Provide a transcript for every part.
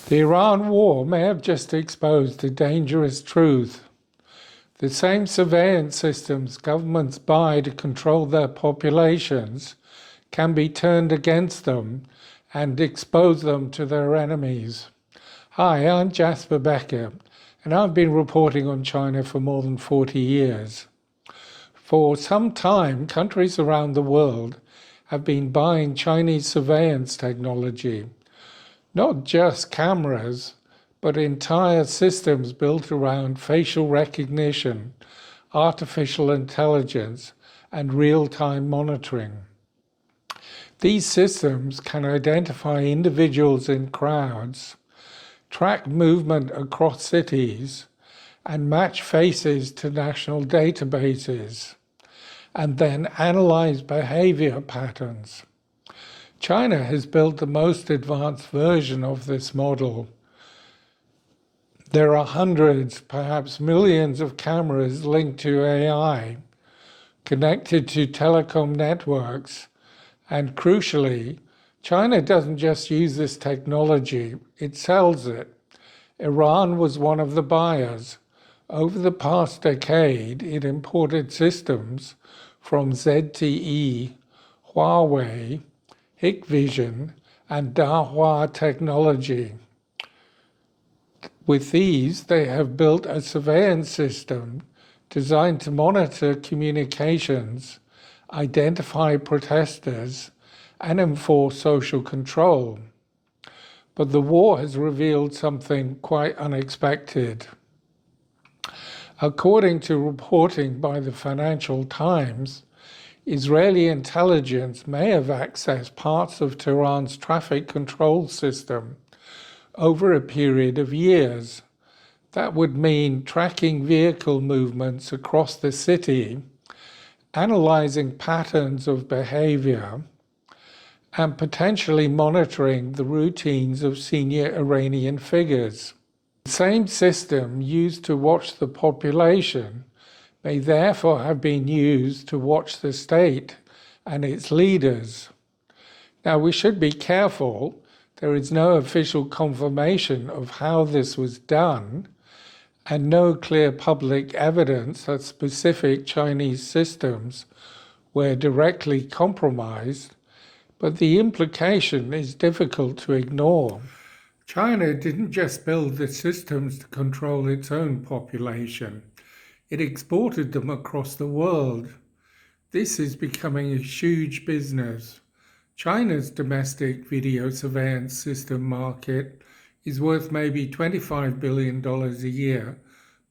The Iran war may have just exposed a dangerous truth. The same surveillance systems governments buy to control their populations can be turned against them and expose them to their enemies. Hi, I'm Jasper Becker, and I've been reporting on China for more than 40 years. For some time, countries around the world have been buying Chinese surveillance technology. Not just cameras, but entire systems built around facial recognition, artificial intelligence, and real-time monitoring. These systems can identify individuals in crowds, track movement across cities, and match faces to national databases, and then analyze behavior patterns. China has built the most advanced version of this model. There are hundreds, perhaps millions of cameras linked to AI, connected to telecom networks, and crucially, China doesn't just use this technology, it sells it. Iran was one of the buyers. Over the past decade, it imported systems from ZTE, Huawei, Hikvision, and Dahua technology. With these, they have built a surveillance system designed to monitor communications, identify protesters, and enforce social control. But the war has revealed something quite unexpected. According to reporting by the Financial Times, Israeli intelligence may have accessed parts of Tehran's traffic control system over a period of years. That would mean tracking vehicle movements across the city, analyzing patterns of behavior, and potentially monitoring the routines of senior Iranian figures. The same system used to watch the population may therefore have been used to watch the state and its leaders. Now, we should be careful. There is no official confirmation of how this was done, and no clear public evidence that specific Chinese systems were directly compromised, but the implication is difficult to ignore. China didn't just build the systems to control its own population. It exported them across the world. This is becoming a huge business. China's domestic video surveillance system market is worth maybe $25 billion a year,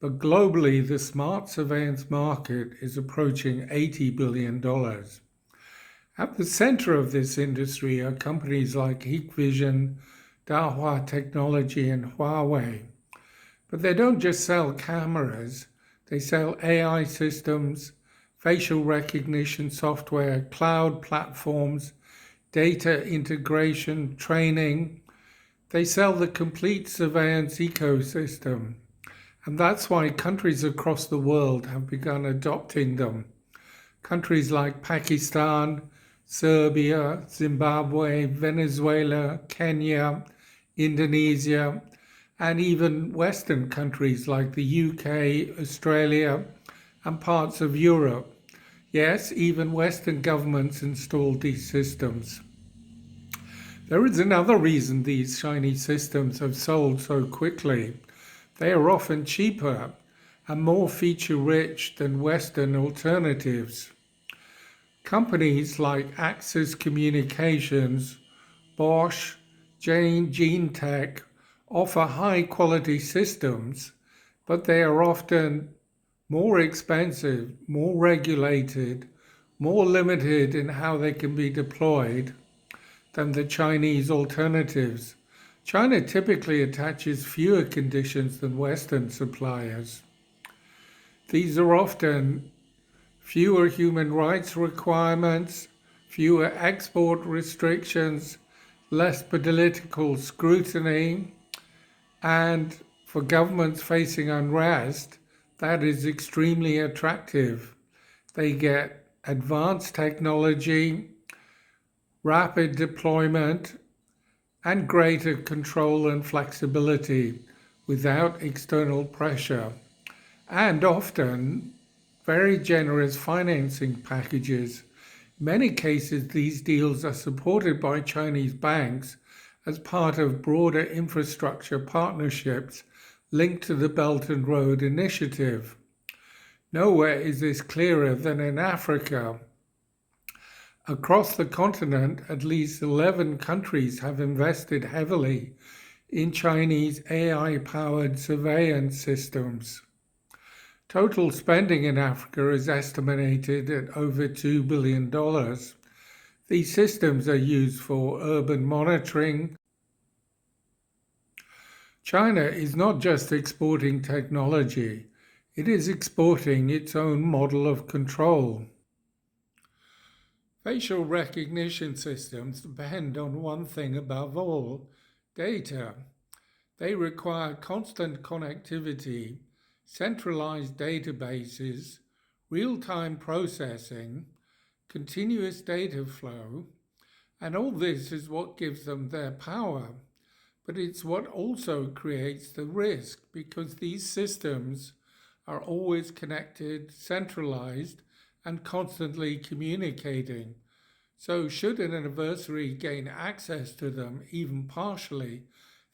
but globally the smart surveillance market is approaching $80 billion. At the center of this industry are companies like Hikvision, Dahua Technology, and Huawei. But they don't just sell cameras. They sell AI systems, facial recognition software, cloud platforms, data integration, training. They sell the complete surveillance ecosystem. And that's why countries across the world have begun adopting them. Countries like Pakistan, Serbia, Zimbabwe, Venezuela, Kenya, Indonesia, and even Western countries like the UK, Australia, and parts of Europe. Yes, even Western governments installed these systems. There is another reason these Chinese systems have sold so quickly. They are often cheaper and more feature-rich than Western alternatives. Companies like Axis Communications, Bosch, Gene offer high-quality systems, but they are often more expensive, more regulated, more limited in how they can be deployed than the Chinese alternatives. China typically attaches fewer conditions than Western suppliers. These are often fewer human rights requirements, fewer export restrictions, less political scrutiny, and for governments facing unrest, that is extremely attractive. They get advanced technology, rapid deployment, and greater control and flexibility without external pressure, and often very generous financing packages. In many cases, these deals are supported by Chinese banks as part of broader infrastructure partnerships linked to the Belt and Road Initiative. Nowhere is this clearer than in Africa. Across the continent, at least 11 countries have invested heavily in Chinese AI powered surveillance systems. Total spending in Africa is estimated at over $2 billion. These systems are used for urban monitoring. China is not just exporting technology, it is exporting its own model of control. Facial recognition systems depend on one thing above all: data. They require constant connectivity, centralized databases, real-time processing, continuous data flow, and all this is what gives them their power. But it's what also creates the risk, because these systems are always connected, centralized, and constantly communicating. So should an adversary gain access to them, even partially,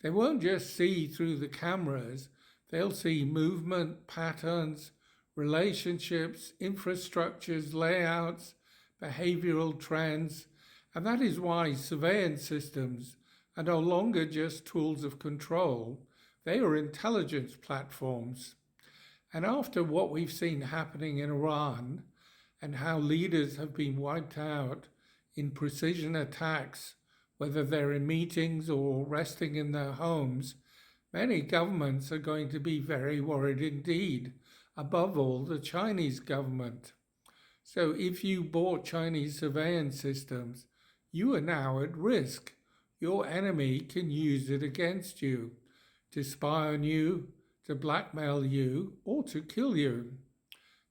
they won't just see through the cameras, they'll see movement, patterns, relationships, infrastructures, layouts, behavioral trends, and that is why surveillance systems are no longer just tools of control, they are intelligence platforms. And after what we've seen happening in Iran and how leaders have been wiped out in precision attacks, whether they're in meetings or resting in their homes, many governments are going to be very worried indeed, above all the Chinese government. So if you bought Chinese surveillance systems, you are now at risk. Your enemy can use it against you, to spy on you, to blackmail you, or to kill you.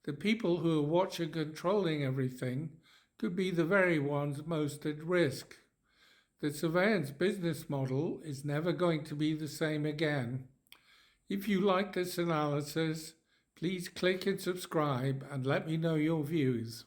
The people who are watching, controlling everything could be the very ones most at risk. The surveillance business model is never going to be the same again. If you like this analysis, please click and subscribe and let me know your views.